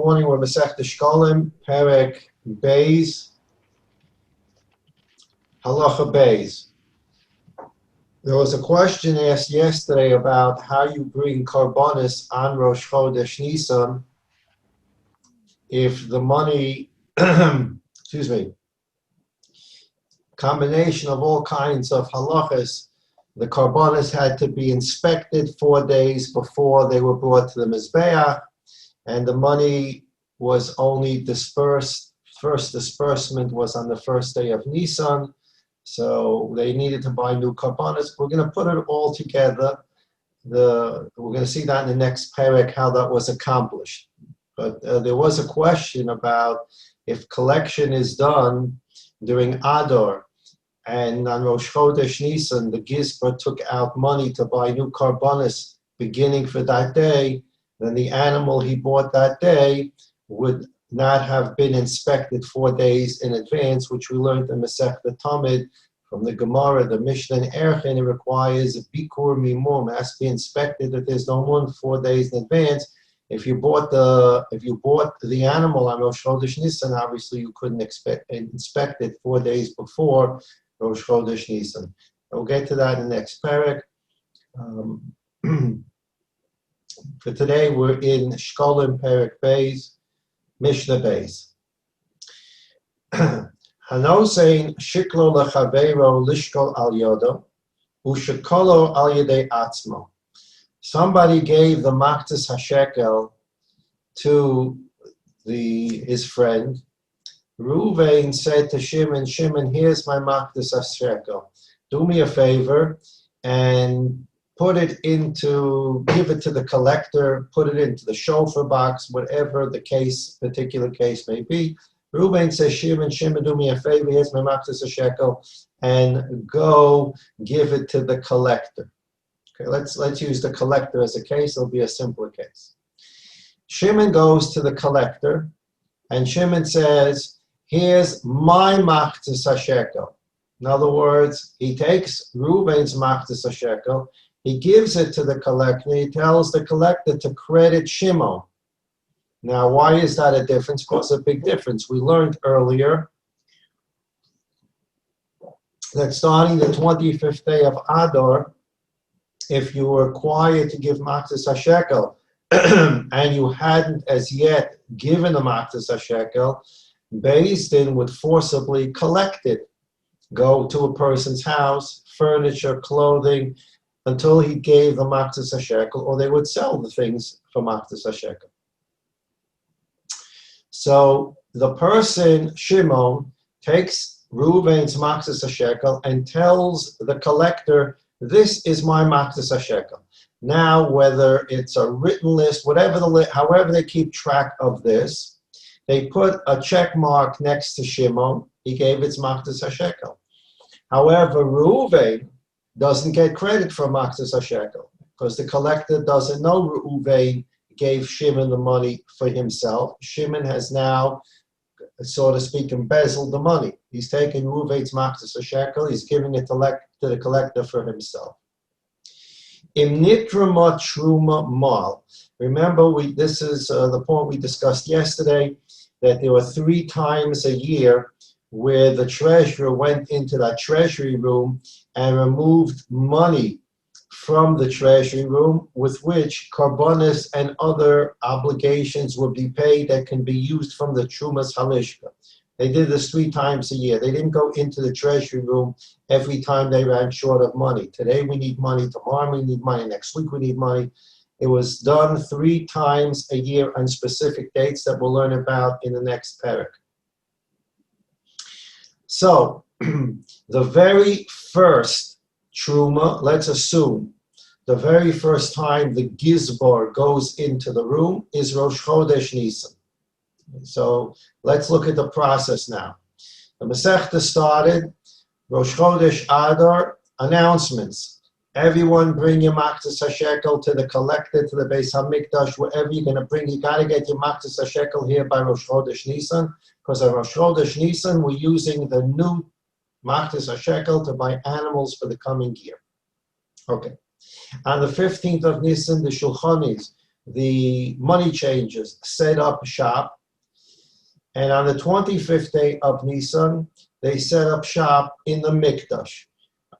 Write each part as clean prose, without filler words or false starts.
morning. We're Maseches Shekalim, Perek Beis, Halacha Beis. There was a question asked yesterday about how you bring Karbonis on Rosh Chodesh Nisan if the money, excuse me, combination of all kinds of halachas, the Karbonis had to be inspected 4 days before they were brought to the Mizbeach, and the money was only dispersed. First disbursement was on the first day of Nisan, so they needed to buy new Karbonis. We're going to put it all together. We're going to see that in the next perek, how that was accomplished. But there was a question about if collection is done during Adar, and on Rosh Chodesh Nisan, the Gizbar took out money to buy new Karbonis beginning for that day, then the animal he bought that day would not have been inspected 4 days in advance, which we learned in Masech the Tamid from the Gemara, the Mishnah and Erchin. It requires a bikur mimum. It has to be inspected if there's no more than 4 days in advance. If you bought the animal on Rosh Chodesh Nisan, obviously you couldn't inspect it 4 days before Rosh Chodesh Nisan. We'll get to that in the next perek. For today, we're in Shekalim Perek Beis, Mishnah Beis. Hanosein shiklo lechaveiro lishkol al yodo, ushekolo al yedei atzmo. Somebody gave the Maktis HaShekel to his friend. Reuven said to Shimon, Shimon, here's my Maktis HaShekel. Do me a favor and give it to the collector, put it into the shofar box, whatever the particular case may be. Reuven says, Shimon, do me a favor, here's my Maktis HaShekel, and go give it to the collector. Okay, let's use the collector as a case. It'll be a simpler case. Shimon goes to the collector, and Shimon says, here's my Maktis HaShekel. In other words, he takes Reuven's Maktis HaShekel, he gives it to the collector, he tells the collector to credit Shimon. Now, why is that a difference? Because a big difference. We learned earlier that starting the 25th day of Adar, if you were required to give Maktis HaShekel and you hadn't as yet given the Maktis HaShekel, Beis Din would forcibly collect it, go to a person's house, furniture, clothing, until he gave the Maktis HaShekel, or they would sell the things for Maktis HaShekel. So the person, Shimon, takes Reuven's Maktis HaShekel and tells the collector, this is my Maktis HaShekel. Now, whether it's a written list, however they keep track of this, they put a check mark next to Shimon. He gave its Maktis HaShekel. However, Reuven doesn't get credit for Maktis HaShekel because the collector doesn't know Reuven gave Shimon the money for himself. Shimon has now, so to speak, embezzled the money. He's taken Reuven's Maktis HaShekel, he's giving it to the collector for himself. Im nitrama truma mal. Remember, this is the point we discussed yesterday, that there were 3 times a year where the treasurer went into that treasury room and removed money from the treasury room with which Karbonis and other obligations would be paid that can be used from the Trumas Halishka. They did this 3 times a year. They didn't go into the treasury room every time they ran short of money. Today we need money, tomorrow we need money, next week we need money. It was done 3 times a year on specific dates that we'll learn about in the next perek. So, the very first truma, let's assume, the very first time the Gizbar goes into the room is Rosh Chodesh Nisan. So, let's look at the process now. The Masechta started, Rosh Chodesh Adar, announcements. Everyone bring your Maktis HaShekel to the collector, to the Beis HaMikdash, wherever you're going to bring. You got to get your Maktis HaShekel here by Rosh Chodesh Nisan, because on Rosh Chodesh Nisan, we're using the new Maktis HaShekel to buy animals for the coming year. Okay. On the 15th of Nisan, the Shulchanis the money changers set up shop, and on the 25th day of Nisan, they set up shop in the Mikdash.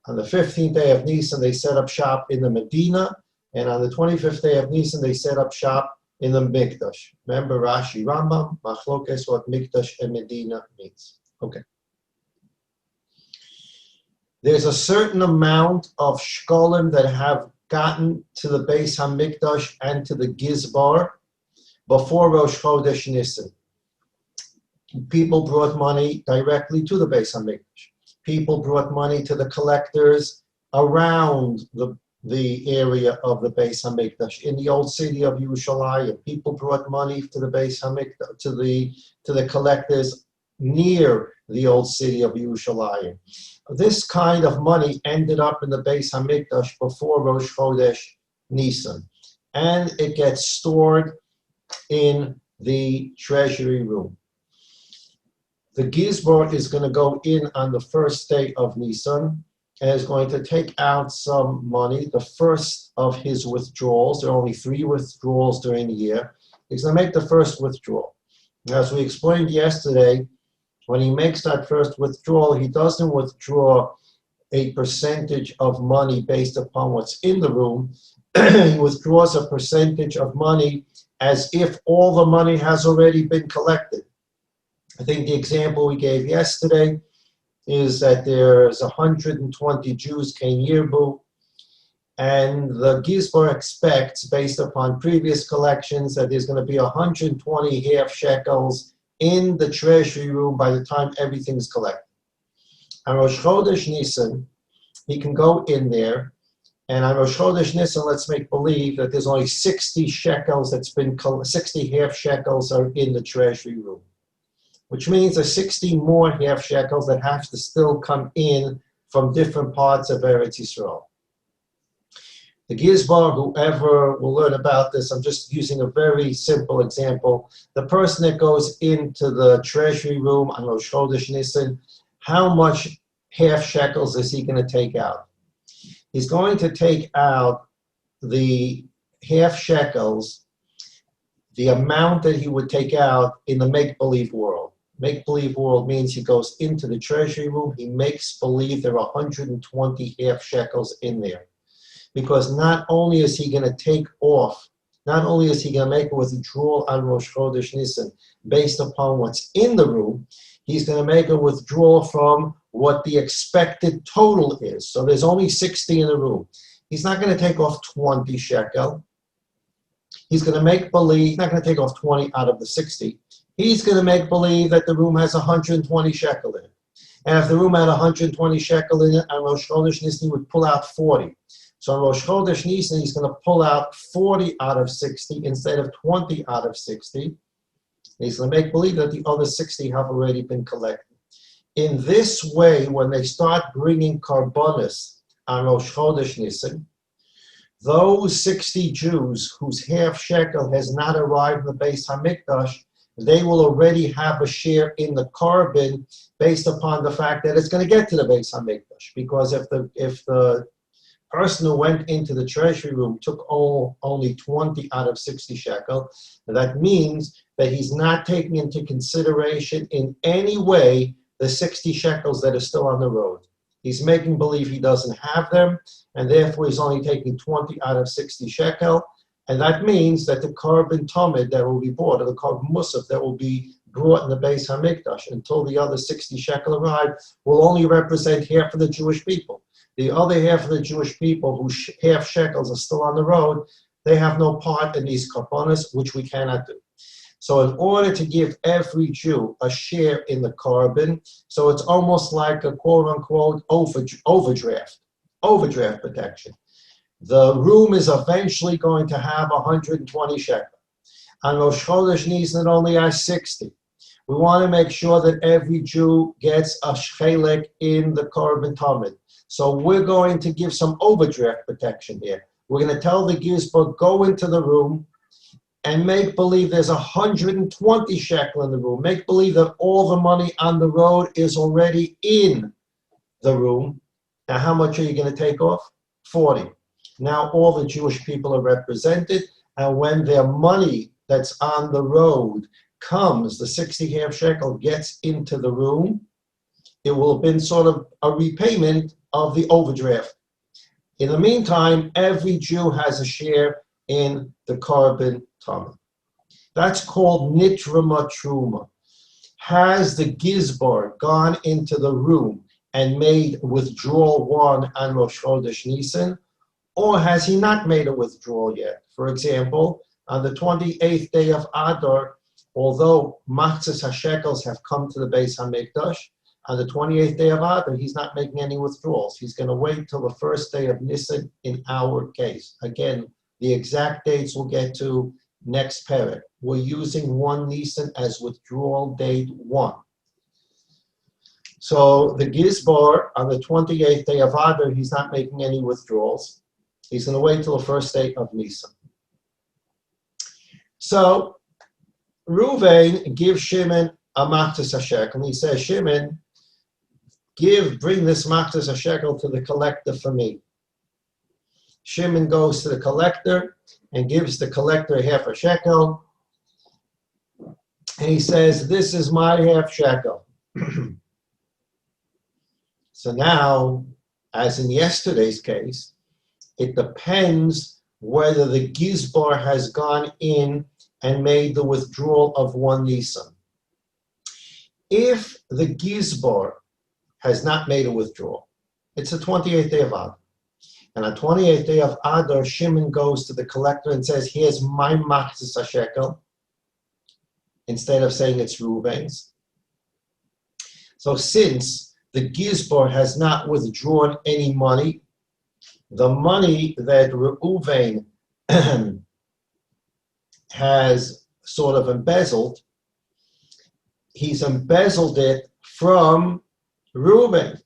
On the 15th day of Nisan, they set up shop in the Medina, and on the 25th day of Nisan, they set up shop in the Mikdash. Remember Rashi Rambam, Machlokes, what Mikdash and Medina means. Okay. There's a certain amount of Shekalim that have gotten to the Beis HaMikdash and to the Gizbar before Rosh Chodesh Nisan. People brought money directly to the Beis HaMikdash. People brought money to the collectors around the area of the Beis HaMikdash. In the old city of Yerushalayim, people brought money to the Beis HaMikdash, to the collectors near the old city of Yerushalayim. This kind of money ended up in the Beis HaMikdash before Rosh Chodesh Nisan, and it gets stored in the treasury room. The Gizbar is going to go in on the first day of Nisan and is going to take out some money, the first of his withdrawals. There are only 3 withdrawals during the year. He's going to make the first withdrawal. As we explained yesterday, when he makes that first withdrawal, he doesn't withdraw a percentage of money based upon what's in the room. He withdraws a percentage of money as if all the money has already been collected. I think the example we gave yesterday is that there's 120 Jews came Yirbu, and the Gizbar expects, based upon previous collections, that there's going to be 120 half shekels in the treasury room by the time everything's collected. On Rosh Chodesh Nisan, he can go in there, and on Rosh Chodesh Nisan, let's make believe that there's only 60 shekels 60 half shekels are in the treasury room, which means there's 60 more half shekels that have to still come in from different parts of Eretz Yisrael. The Gizbar, whoever will learn about this, I'm just using a very simple example. The person that goes into the treasury room on Rosh Chodesh Nisan, how much half shekels is he going to take out? He's going to take out the half shekels, the amount that he would take out in the make-believe world. Make-believe world means he goes into the treasury room, he makes believe there are 120 half shekels in there. Because not only is he going to take off, not only is he going to make a withdrawal on Rosh Chodesh Nisan based upon what's in the room, he's going to make a withdrawal from what the expected total is. So there's only 60 in the room. He's not going to take off 20 shekel. He's going to make believe, he's not going to take off 20 out of the 60. He's going to make believe that the room has 120 shekel in it. And if the room had 120 shekel in it, on Rosh Chodesh Nisan, he would pull out 40. So on Rosh Chodesh Nisan, he's going to pull out 40 out of 60 instead of 20 out of 60. And he's going to make believe that the other 60 have already been collected. In this way, when they start bringing karbonis on Rosh Chodesh Nisan, those 60 Jews whose half shekel has not arrived in the Beis HaMikdash, they will already have a share in the carbon based upon the fact that it's going to get to the Beis HaMikdash. Because if the person who went into the treasury room took only 20 out of 60 shekel, that means that he's not taking into consideration in any way the 60 shekels that are still on the road. He's making believe he doesn't have them, and therefore he's only taking 20 out of 60 shekel, and that means that the carbon tamid that will be bought, or the carbon musaf that will be brought in the Beis HaMikdash until the other 60 shekel arrive, will only represent half of the Jewish people. The other half of the Jewish people whose half shekels are still on the road, they have no part in these karbonos, which we cannot do. So in order to give every Jew a share in the carbon, so it's almost like a quote-unquote overdraft protection. The room is eventually going to have 120 shekel. On Rosh Chodesh Nisan, it only has 60. We want to make sure that every Jew gets a chelek in the carbon tamid. So we're going to give some overdraft protection here. We're going to tell the Gizbar, go into the room and make believe there's 120 shekel in the room. Make believe that all the money on the road is already in the room. Now, how much are you going to take off? 40. Now all the Jewish people are represented, and when their money that's on the road comes, the 60 half shekel gets into the room, it will have been sort of a repayment of the overdraft. In the meantime, every Jew has a share in the korban tamid. That's called nitrama truma. Has the gizbar gone into the room and made withdrawal one on Rosh Chodesh Nisan, or has he not made a withdrawal yet? For example, on the 28th day of Adar, although Machzas HaShekels have come to the Beis HaMikdash, on the 28th day of Adar, he's not making any withdrawals. He's going to wait till the first day of Nisan in our case. Again, the exact dates we'll get to next parak. We're using 1 Nisan as withdrawal date 1. So the Gizbar, on the 28th day of Adar, he's not making any withdrawals. He's going to wait till the first day of Nisan. So Reuven gives Shimon a Machzas HaShekel, and he says, Shimon, bring this Machzas HaShekel to the collector for me. Shimon goes to the collector and gives the collector half a shekel, and he says, this is my half shekel. So now, as in yesterday's case, it depends whether the Gizbar has gone in and made the withdrawal of 1 Nisan. If the Gizbar has not made a withdrawal, it's the 28th day of Adar. And on 28th day of Adar, Shimon goes to the collector and says, here's my Machzas HaShekel, instead of saying it's Reuven's. So since the Gizbar has not withdrawn any money, the money that Reuven has sort of embezzled, he's embezzled it from Reuven.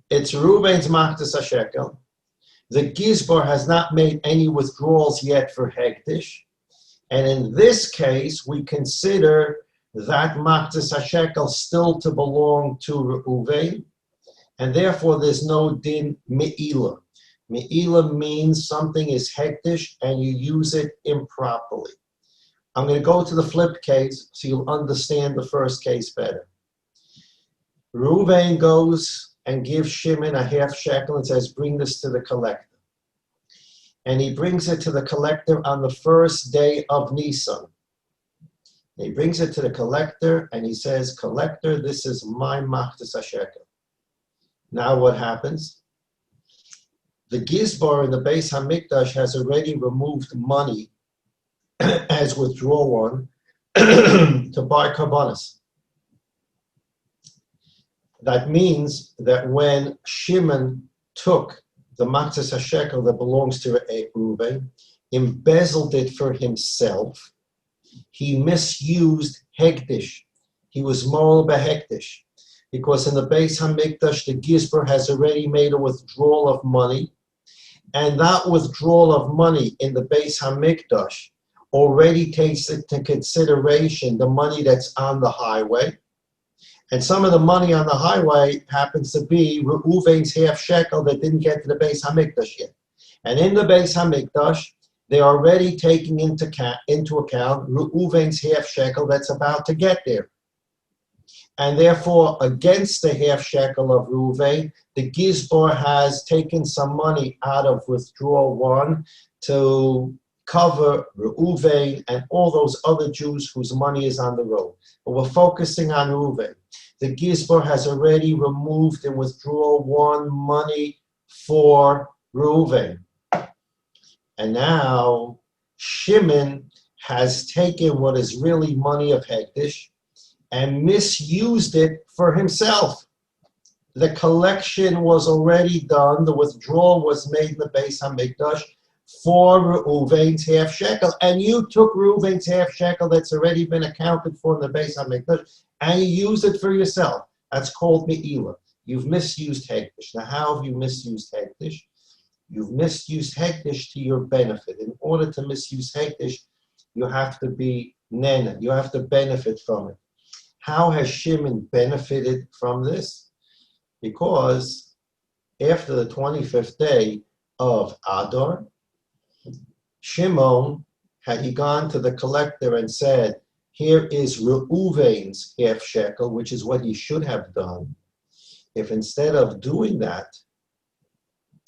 It's Reuven's Machzas HaShekel. The Gizbar has not made any withdrawals yet for Hektish. And in this case, we consider that Machzas HaShekel still to belong to Reuven. And therefore, there's no din me'ila. Me'ila means something is Hektish and you use it improperly. I'm going to go to the flip case so you'll understand the first case better. Reuven goes and gives Shimon a half shekel and says, bring this to the collector. And he brings it to the collector on the first day of Nisan. He brings it to the collector and he says, collector, this is my Machzas HaShekel. Now what happens? The Gizbar in the Beis HaMikdash has already removed money as withdrawal one to buy karbanos. That means that when Shimon took the Machzas HaShekel that belongs to Reuven, embezzled it for himself, he misused Hektish. He was moral behektish. Because in the Beis HaMikdash, the Gizbar has already made a withdrawal of money, and that withdrawal of money in the Beis HaMikdash already takes into consideration the money that's on the highway. And some of the money on the highway happens to be Reuven's half shekel that didn't get to the Beis HaMikdash yet. And in the Beis HaMikdash, they're already taking into account Reuven's half shekel that's about to get there. And therefore, against the half shekel of Reuven, the Gizbar has taken some money out of withdrawal one to cover Reuven and all those other Jews whose money is on the road. But we're focusing on Reuven. The Gizbar has already removed in withdrawal one money for Reuven. And now Shimon has taken what is really money of Hektish and misused it for himself. The collection was already done. The withdrawal was made in the Beis HaMikdash for Reuven's half shekel. And you took Reuven's half shekel that's already been accounted for in the Beis HaMikdash and you use it for yourself. That's called me'ila. You've misused Hektish. Now, how have you misused Hektish? You've misused Hektish to your benefit. In order to misuse Hektish, you have to be nena. You have to benefit from it. How has Shimon benefited from this? Because after the 25th day of Adar, Shimon had he gone to the collector and said, here is Reuven's half shekel, which is what he should have done, if instead of doing that,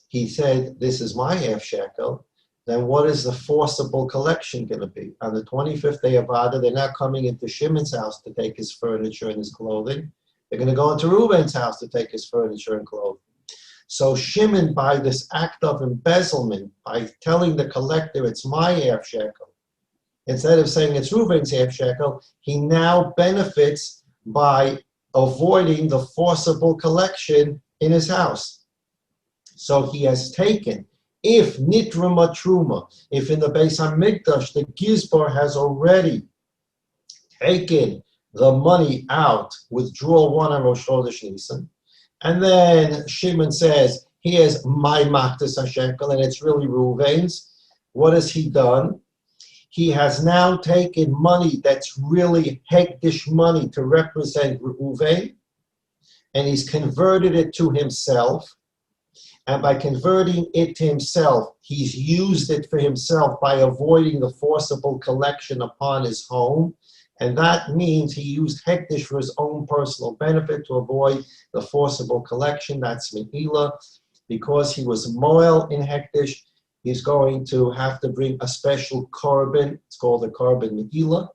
he said, this is my half shekel, then what is the forcible collection going to be? On the 25th day of Adar, they're not coming into Shimon's house to take his furniture and his clothing. They're going to go into Reuven's house to take his furniture and clothing. So Shimon, by this act of embezzlement, by telling the collector, it's my half shekel, instead of saying it's Reuven's half shekel, he now benefits by avoiding the forcible collection in his house. So he has taken, if nitruma truma, if in the Beis HaMikdash the Gizbar has already taken the money out, withdrawal 1 on Rosh Chodesh Nisan, and then Shimon says, here's my Maktas HaShekel, and it's really Reuven's, what has he done? He has now taken money that's really Hektish money to represent Reuven, and he's converted it to himself. And by converting it to himself, he's used it for himself by avoiding the forcible collection upon his home. And that means he used Hektish for his own personal benefit to avoid the forcible collection. That's Me'ila. Because he was Moel in Hektish, he's going to have to bring a special korban. It's called the korban Me'ila.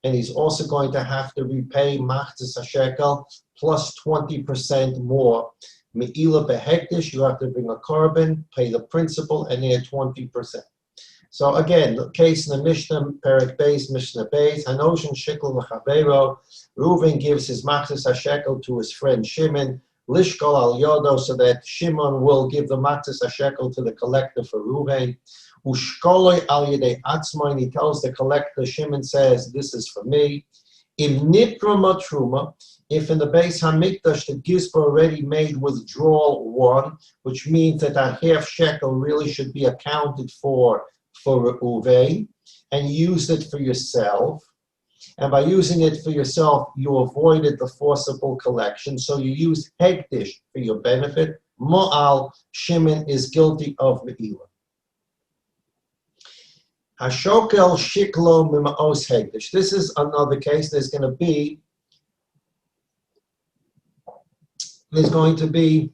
And he's also going to have to repay Machzis HaShekel plus 20% more. Me'ila behektish, you have to bring a korban, pay the principal, and add 20%. So again, the case in the Mishnah, Perek Beis, Mishnah Beis, Hanoshin Shikl V'Chavero, Reuven gives his Machzis HaShekel to his friend Shimon, Lishkol Al Yodo, so that Shimon will give the Machzis HaShekel to the collector for Reuven. Ushkoloi Al Yedei Atzmo, and he tells the collector, Shimon says, this is for me. Im Nitra Matruma, if in the Beis HaMikdash the Gizbar already made withdrawal 1, which means that that half shekel really should be accounted for Reuven, and used it for yourself. And by using it for yourself, you avoided the forcible collection, so you used Hektish for your benefit. Mo'al, Shimon is guilty of Me'ila. Hashokel Shiklo Mima'os Hektish. This is another case. There's going to be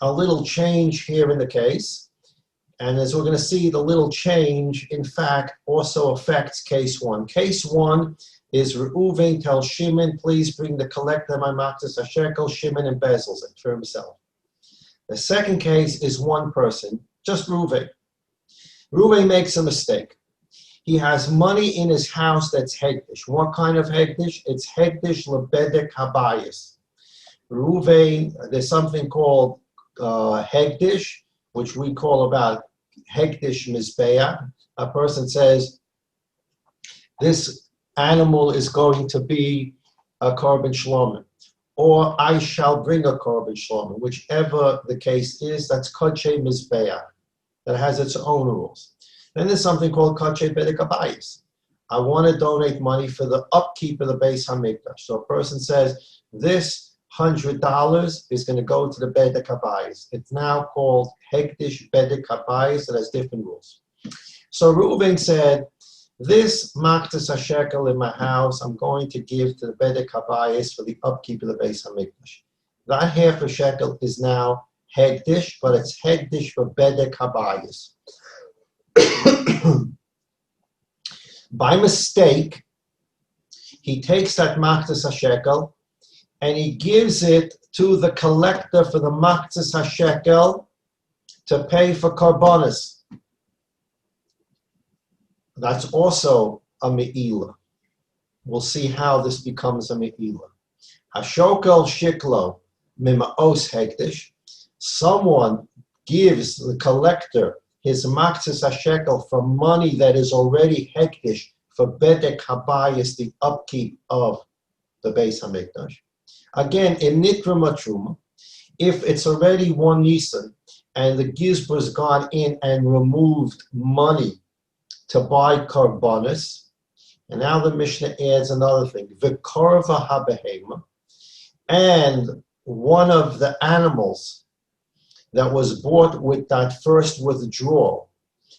a little change here in the case. And as we're going to see, the little change, in fact, also affects case 1. Case 1 is Reuven tells Shimon, please bring the collector my Machzis HaShekel. Shimon embezzles it for himself. The second case is one person, just Reuven. Reuven makes a mistake. He has money in his house that's Hektish. What kind of Hektish? It's Hektish Lebedek Habayis. Reuven, there's something called Hektish, which we call about Hektish Mizbeah. A person says, this animal is going to be a korban shlomim, or I shall bring a korban shlomim, whichever the case is, that's Kodshe Mizbeah, that has its own rules. Then there's something called Kodshe Bedek Habayis. I want to donate money for the upkeep of the Beis HaMikdash. So a person says, this $100 is going to go to the Bedek Habayis. It's now called Hektish Bedek Habayis. It has different rules. So Reuven said, this Machzis HaShekel in my house, I'm going to give to the Bedek Habayis for the upkeep of the Beis HaMikdash. That half a shekel is now Hektish, but it's Hektish for Bedek Habayis. By mistake, he takes that Machzis HaShekel and he gives it to the collector for the Machzis HaShekel to pay for korbanos. That's also a Me'ila. We'll see how this becomes a Me'ila. Hashokel Shiklo Mima'os Hektish. Someone gives the collector his Machzis HaShekel for money that is already Hektish for Bedek Habayis, the upkeep of the Beis HaMikdash. Again, in Nitra Matruma, if it's already 1 Nisan and the Gizbar's gone in and removed money to buy korbanos, and now the Mishnah adds another thing, V'korva habehema, and one of the animals that was bought with that first withdrawal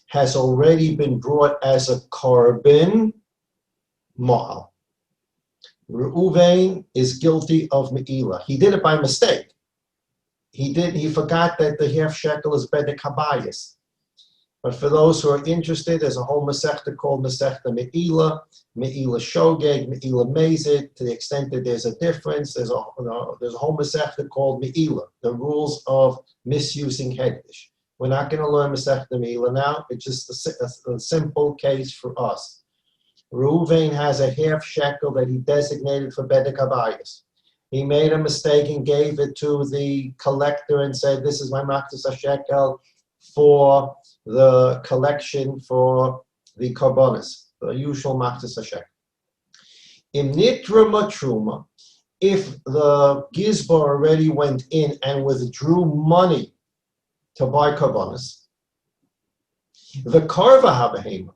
has already been brought as a korban ma'al. Reuven is guilty of me'ilah. He did it by mistake. He forgot that the half shekel is bedek habayis. But for those who are interested, there's a whole Masechta called Masechta Me'ilah, Me'ilah Shogeg, Me'ilah Mezid. To the extent that there's a difference, there's a whole Masechta called Me'ilah, the rules of misusing Hekdesh. We're not going to learn Masechta Me'ilah now. It's just a simple case for us. Reuven has a half shekel that he designated for bedek habayis. He made a mistake and gave it to the collector and said, "This is my maktas shekel for the collection for the karbonis, the usual maktas shekel." In nitra matruma, if the gizbar already went in and withdrew money to buy karbonis, the karva habahema,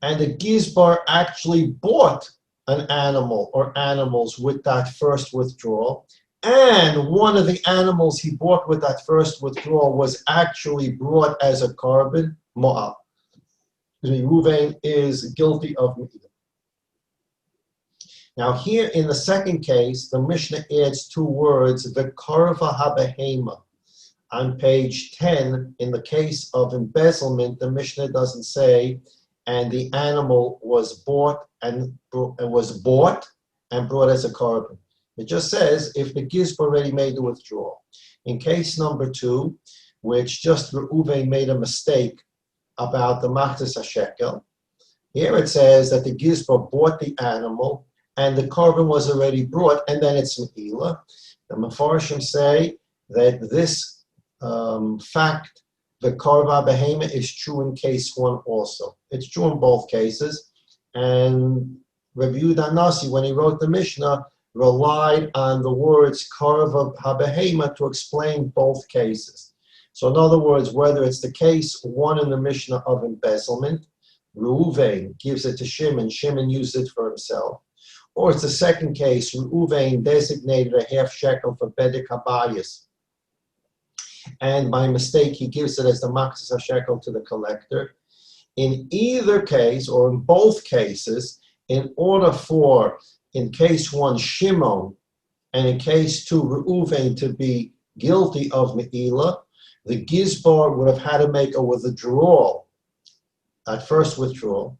and the gizbar actually bought an animal or animals with that first withdrawal, and one of the animals he bought with that first withdrawal was actually brought as a korban ma'al. Reuven is guilty of me'ilah. Now here in the second case, the Mishnah adds two words, the karva habehema. On page 10, in the case of embezzlement, the Mishnah doesn't say, and the animal was bought and brought as a korban. It just says if the gizbar already made the withdrawal. In case number 2, which just Reuven made a mistake about the maktas shekel, here it says that the gizbar bought the animal and the korban was already brought, and then it's me'ilah. The Mefarshim say that this fact, the karva behema, is true in case 1 also. It's true in both cases. And Rabbi Yehuda Nasi, when he wrote the Mishnah, relied on the words karva habehema to explain both cases. So in other words, whether it's the case 1 in the Mishnah of embezzlement, Reuven gives it to Shimon, Shimon used it for himself, or it's the second case, Reuven designated a half shekel for bedek habayis, and by mistake he gives it as the maktas shekel to the collector. In either case, or in both cases, in order for, in case 1, Shimon, and in case 2, Reuven, to be guilty of me'ilah, the gizbar would have had to make a withdrawal, that first withdrawal,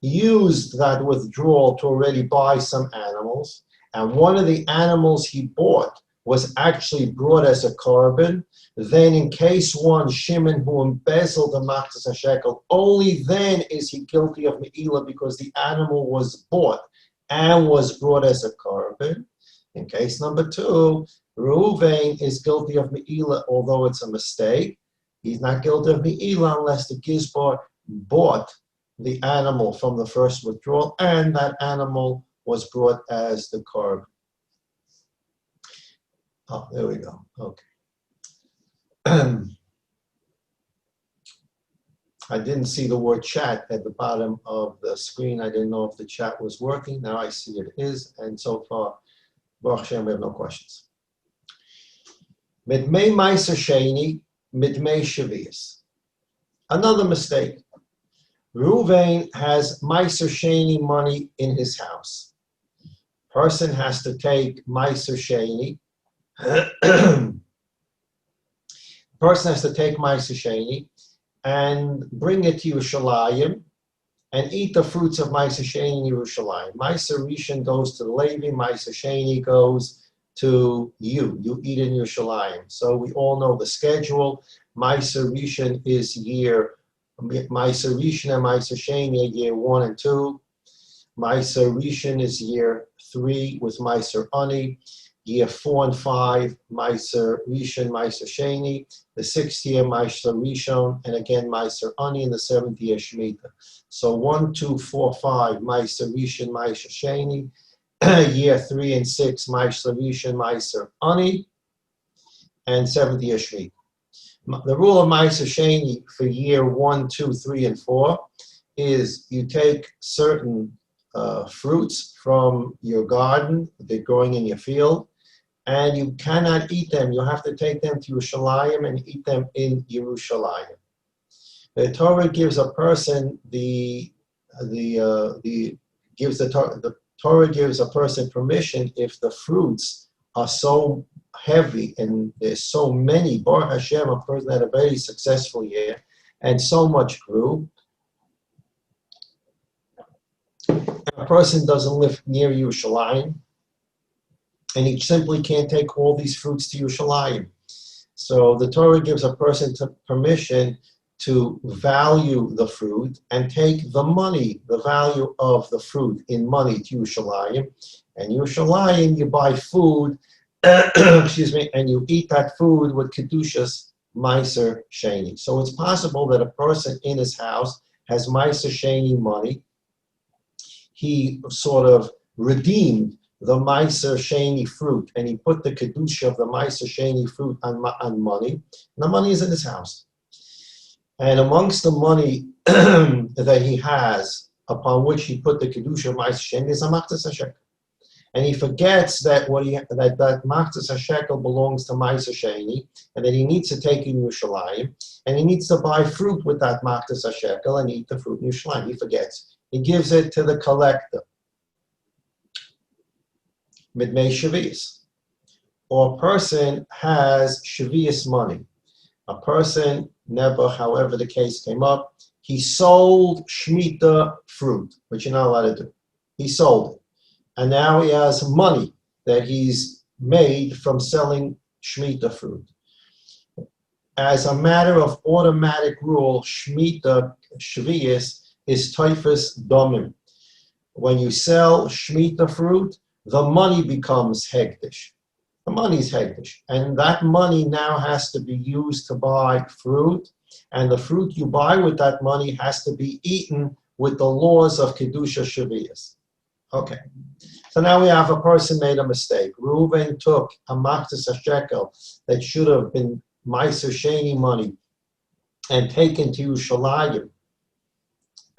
used that withdrawal to already buy some animals, and one of the animals he bought was actually brought as a korban. Then in case 1, Shimon, who embezzled the maktas shekel, only then is he guilty of me'ilah because the animal was bought and was brought as a korban. In case number 2, Reuven is guilty of me'ilah, although it's a mistake. He's not guilty of me'ilah unless the gizbar bought the animal from the first withdrawal and that animal was brought as the korban. Oh, there we go. Okay. I didn't see the word chat at the bottom of the screen. I didn't know if the chat was working. Now I see it is. And so far, Baruch Hashem, we have no questions. Midmei Meiser Sheni, Midmei Shavias. Another mistake. Reuven has Meiser Sheni money in his house. Person has to take Meiser Sheni. Person has to take Meiser Sheni and bring it to Yerushalayim and eat the fruits of Meiser Sheni in Yerushalayim. Meiser Rishon goes to the Levi, Meiser Sheni goes to you. You eat in Yerushalayim. So we all know the schedule. Meiser Rishon is year, Meiser Rishon and Meiser Sheni are year 1 and 2. Meiser Rishon is year 3 with Meiser Ani. Year 4 and 5, Meiser Rishon, Meiser Sheni. The 6th year, Meiser Rishon, and again Meiser Ani in the 7th year, Shemitah. So 1, 2, 4, 5, Meiser Rishon, Meiser Sheni. Year 3 and 6, Meiser Rishon, Meiser Ani, and 7th year, Shemitah. The rule of Meiser Sheni for year 1, 2, 3, and 4 is you take certain fruits from your garden, they're growing in your field, and you cannot eat them. You have to take them to Yerushalayim and eat them in Yerushalayim. The Torah gives a person the Torah gives a person permission if the fruits are so heavy and there's so many. Baruch Hashem, a person had a very successful year and so much grew. A person doesn't live near Yerushalayim, and he simply can't take all these fruits to Yerushalayim. So the Torah gives a person permission to value the fruit and take the money, the value of the fruit in money to Yerushalayim. And Yerushalayim, you buy food, excuse me, and you eat that food with Kedushas Meiser Sheni. So it's possible that a person in his house has Meiser Sheni money. He sort of redeemed the Meiser Sheni fruit, and he put the Kedusha of the Meiser Sheni fruit on money. And the money is in his house. And amongst the money that he has, upon which he put the Kedusha of Meiser Sheni, is a Machzas HaShekel. And he forgets that that Machzas HaShekel belongs to Meiser Sheni, and that he needs to take in Yerushalayim, and he needs to buy fruit with that Machzas HaShekel and eat the fruit in Yerushalayim. He forgets. He gives it to the collector. Midmei Shavias. Or a person has Shavias money. A person never, however the case came up, he sold Shemitah fruit, which you're not allowed to do. He sold it. And now he has money that he's made from selling Shemitah fruit. As a matter of automatic rule, Shemitah, Shavias, is Toifus Domim. When you sell Shemitah fruit, the money becomes Hegdish. The money is Hegdish. And that money now has to be used to buy fruit, and the fruit you buy with that money has to be eaten with the laws of Kedusha Shavias. Okay. So now we have a person made a mistake. Reuven took a Machzas HaShekel that should have been Meiser Sheni money and taken to Yerushalayim,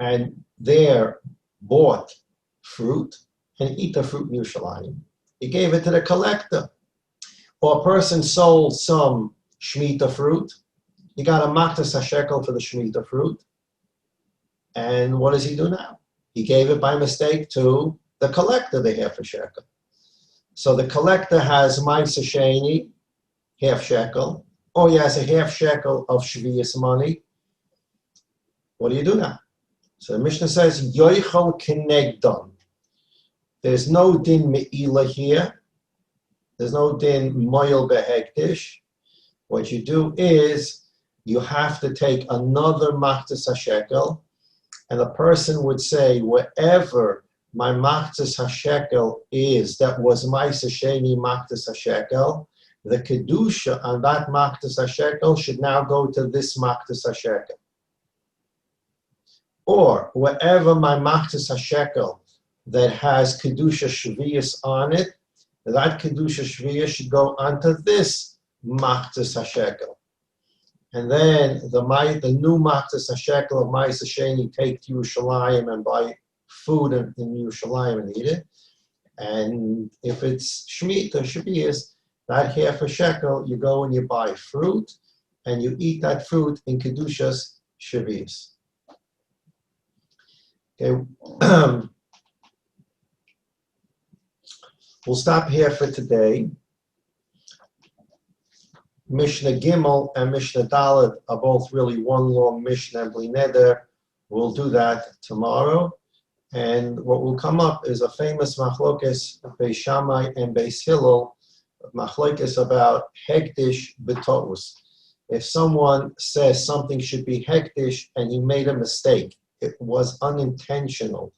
and there bought fruit and eat the fruit in Yerushalayim. He gave it to the collector. Or a person sold some Shemitah fruit. He got a Machzas HaShekel for the Shemitah fruit. And what does he do now? He gave it by mistake to the collector, the half a shekel. So the collector has Meiser Sheni, half shekel, or he has a half shekel of Shvius money. What do you do now? So the Mishnah says, Yoichel Kenegdon. There's no din me'ila here. There's no din moyel behektish. What you do is you have to take another Machzas HaShekel, and the person would say, wherever my Machzas HaShekel is, that was Meiser Sheni Machzas HaShekel, the Kedusha on that Machzas HaShekel should now go to this Machzas HaShekel. Or wherever my Machzas HaShekel that has Kedusha Shvius on it, that Kedusha Shvius should go onto this Machzas HaShekel. And then the new Machzas HaShekel of Meiser Sheni take to Yerushalayim and buy food in Yerushalayim and eat it. And if it's Shemitah, Shvius, that half a shekel, you go and you buy fruit, and you eat that fruit in Kedushas Shvius. Okay. We'll stop here for today. Mishnah Gimel and Mishnah Dalet are both really one long Mishnah and Bli Neder. We'll do that tomorrow. And what will come up is a famous machlokes Beis Shammai and Beis Hillel, machlokes about hektish b'to'us. If someone says something should be hektish and he made a mistake, it was unintentional.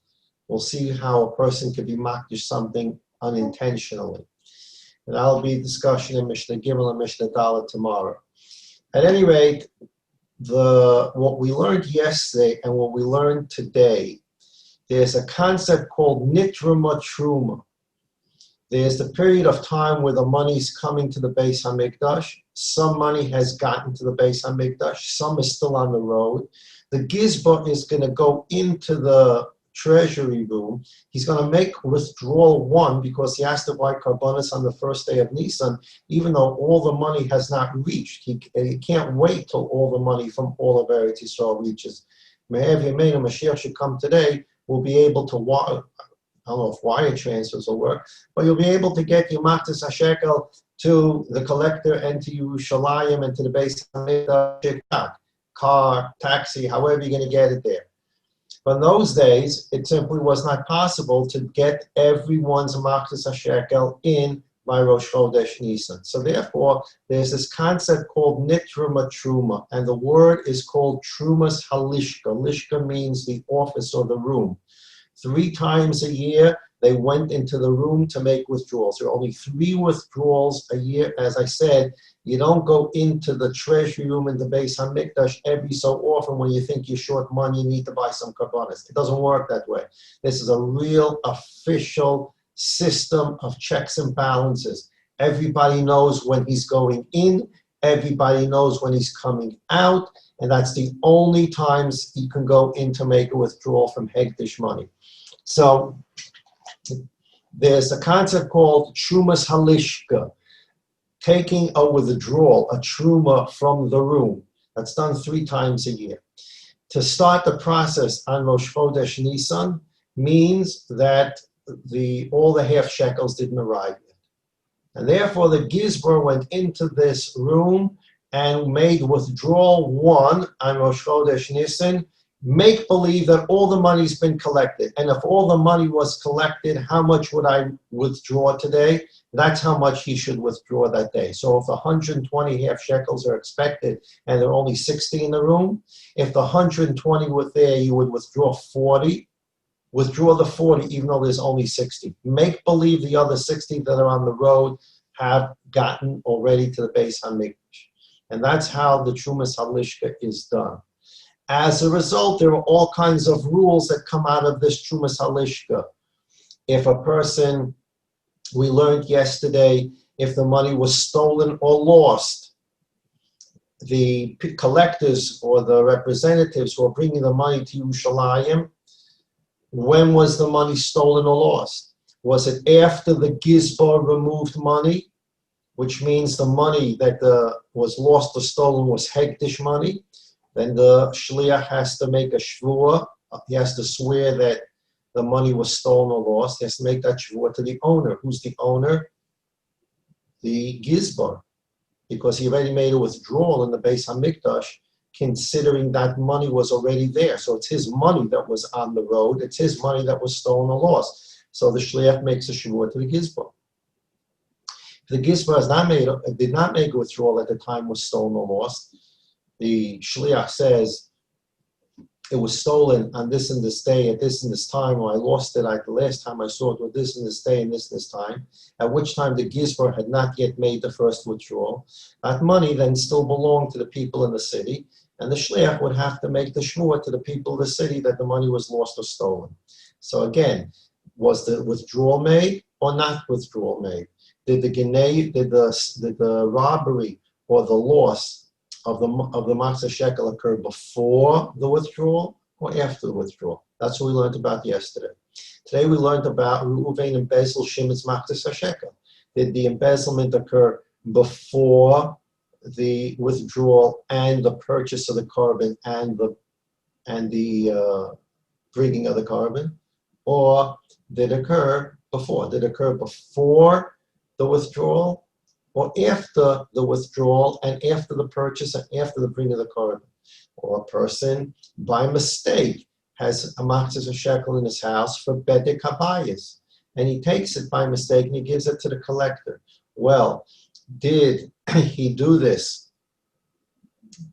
We'll see how a person could be makdish something unintentionally. And that'll be discussion in Mishnah Gimel and Mishnah Dalet tomorrow. At any rate, what we learned yesterday and what we learned today, there's a concept called nitruma truma. There's the period of time where the money's coming to the Beis HaMikdash. Some money has gotten to the Beis HaMikdash. Some is still on the road. The gizba is going to go into the treasury room. He's going to make withdrawal 1 because he has to buy karbanos on the first day of Nisan, even though all the money has not reached. He can't wait till all the money from all of Eretz Yisrael reaches. Me'ev Yameinu, Mashiach should come today. We'll be able to, I don't know if wire transfers will work, but you'll be able to get your Matzis HaShekel to the collector and to Yerushalayim and to the base car, taxi, however you're going to get it there. But in those days, it simply was not possible to get everyone's Matzis HaShekel in by Rosh Chodesh Nisan. So therefore, there's this concept called Nitruma Truma, and the word is called Trumas Halishka. Lishka means the office or the room. 3 times a year, they went into the room to make withdrawals. There are only 3 withdrawals a year. As I said, you don't go into the treasury room in the Beis HaMikdash every so often when you think you're short money, you need to buy some karbanos. It doesn't work that way. This is a real official system of checks and balances. Everybody knows when he's going in, everybody knows when he's coming out, and that's the only times you can go in to make a withdrawal from Hegdish money. So there's a concept called Trumas Halishka, taking a withdrawal, a truma from the room. That's done 3 times a year. To start the process on Rosh Chodesh Nisan means that all the half shekels didn't arrive yet. And therefore the Gizbar went into this room and made withdrawal 1 on Rosh Chodesh Nisan, make believe that all the money's been collected. And if all the money was collected, how much would I withdraw today? That's how much he should withdraw that day. So if 120 half shekels are expected and there are only 60 in the room, if the 120 were there, you would withdraw 40. Withdraw the 40 even though there's only 60. Make believe the other 60 that are on the road have gotten already to the Beis HaMikdash. And that's how the Trumas Halishka is done. As a result, there are all kinds of rules that come out of this Trumas Halishka. If a person, we learned yesterday, if the money was stolen or lost, the collectors or the representatives who are bringing the money to Yerushalayim, when was the money stolen or lost? Was it after the Gizbar removed money, which means the money that was lost or stolen was Hegdish money? Then the Shliach has to make a shvuah. He has to swear that the money was stolen or lost. He has to make that shvuah to the owner. Who's the owner? The Gizbar. Because he already made a withdrawal in the Beis HaMikdash, considering that money was already there. So it's his money that was on the road. It's his money that was stolen or lost. So the Shliach makes a shvuah to the Gizbar. If the Gizbar did not make a withdrawal at the time was stolen or lost, the Shliach says, it was stolen on this and this day, at this and this time, or I lost it at the last time I saw it with this and this day and this time, at which time the Gizbar had not yet made the first withdrawal. That money then still belonged to the people in the city, and the Shliach would have to make the shvuah to the people of the city that the money was lost or stolen. So again, was the withdrawal made or not withdrawal made? Did the robbery or the loss of the Matzah Shekel occur before the withdrawal or after the withdrawal? That's what we learned about yesterday. Today we learned about Reuven and Bezel Shimon's Matzah Shekel. Did the embezzlement occur before the withdrawal and the purchase of the carbon and the bringing of the carbon, or did it occur before? Did it occur before the withdrawal or after the withdrawal and after the purchase and after the bringing of the carbon? Or a person, by mistake, has a Matzah Shekel in his house for Bedek Habayis, and he takes it by mistake and he gives it to the collector. Well, did he do this?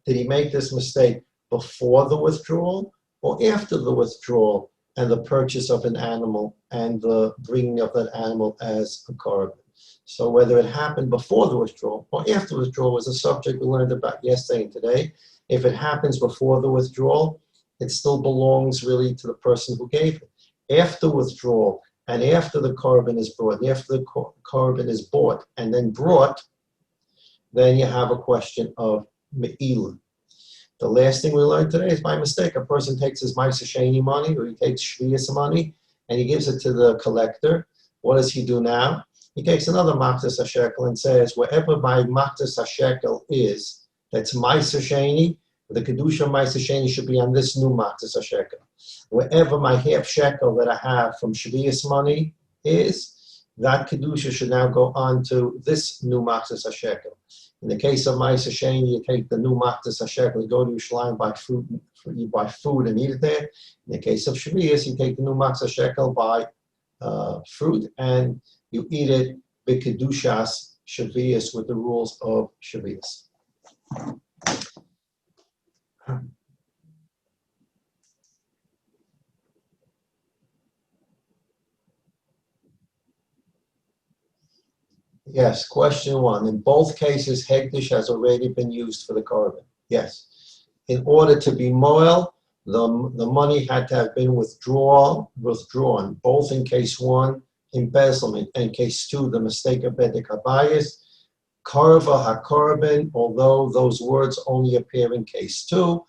Did he make this mistake before the withdrawal or after the withdrawal and the purchase of an animal and the bringing of that animal as a carbon? So whether it happened before the withdrawal or after the withdrawal was a subject we learned about yesterday and today. If it happens before the withdrawal, it still belongs really to the person who gave it. After withdrawal and after the carbon is brought, and after the carbon is bought and then brought, then you have a question of me'ilah. The last thing we learned today is by mistake. A person takes his Maseches money, or he takes Shvius money, and he gives it to the collector. What does he do now? He takes another Maksas HaShekel and says, wherever my Maksas HaShekel is, that's Maseches, the Kedusha Maseches should be on this new Maksas HaShekel. Wherever my half shekel that I have from Shvius money is, that Kedusha should now go on to this new Maksas HaShekel. In the case of Maseches, you take the new Maksas HaShekel, you go to Yerushalayim, you buy food and eat it there. In the case of Shvius, you take the new Maksas HaShekel, buy fruit, and you eat it b'kedushas Shvius with the rules of Shvius. Yes, question one. In both cases, Hegdish has already been used for the korban. Yes. In order to be moel, the money had to have been withdrawn, both in case one, embezzlement, and case two, the mistake of bedek habayis. Karva hakorban, although those words only appear in case two,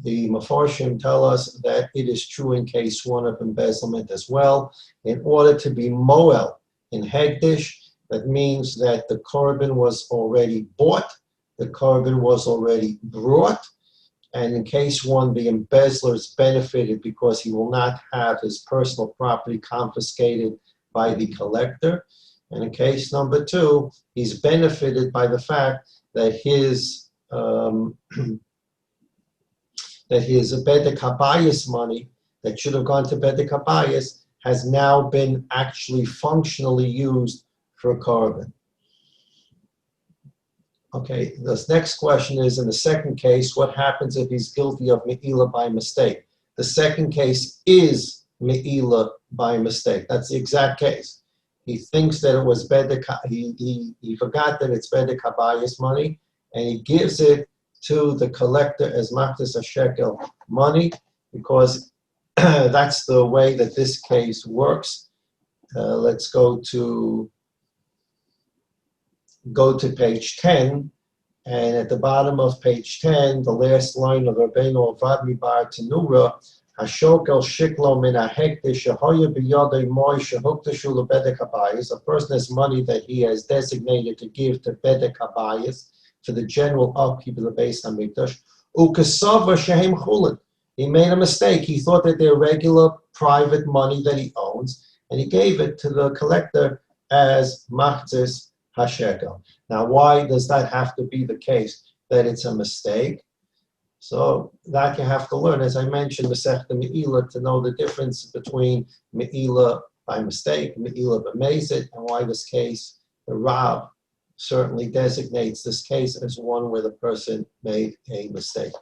the Mefarshim tell us that it is true in case one of embezzlement as well. In order to be moel in Hegdish, that means that the korban was already bought, the korban was already brought, and in case one, the embezzler's benefited because he will not have his personal property confiscated by the collector. And in case number two, he's benefited by the fact that his bedek habayis money that should have gone to bedek habayis has now been actually functionally used for a korban. Okay, this next question is, in the second case, what happens if he's guilty of me'ilah by mistake? The second case is me'ilah by mistake. That's the exact case. He thinks that it was bedek, he forgot that it's bedek habayis money, and he gives it to the collector as Maksas HaShekel money, because that's the way that this case works. Let's go to page 10, and at the bottom of page 10, the last line of Rabbeinu Avad Mibar Tenura, Hashokel Shiklo Min HaHekdesh Shehoya B'Yodei Moi Shehuktashu LeBedek Habayis. A person has money that he has designated to give to Bedek Habayis for the general upkeep of the Beis Hamikdash. Ukesava Shehem Chulin. He made a mistake. He thought that they're regular private money that he owns, and he gave it to the collector as Maksas HaShekel. Now, why does that have to be the case, that it's a mistake? So that you have to learn, as I mentioned, Masechta Me'ilah, to know the difference between Me'ilah by mistake, Me'ilah b'mezid, and why this case, the Rab certainly designates this case as one where the person made a mistake.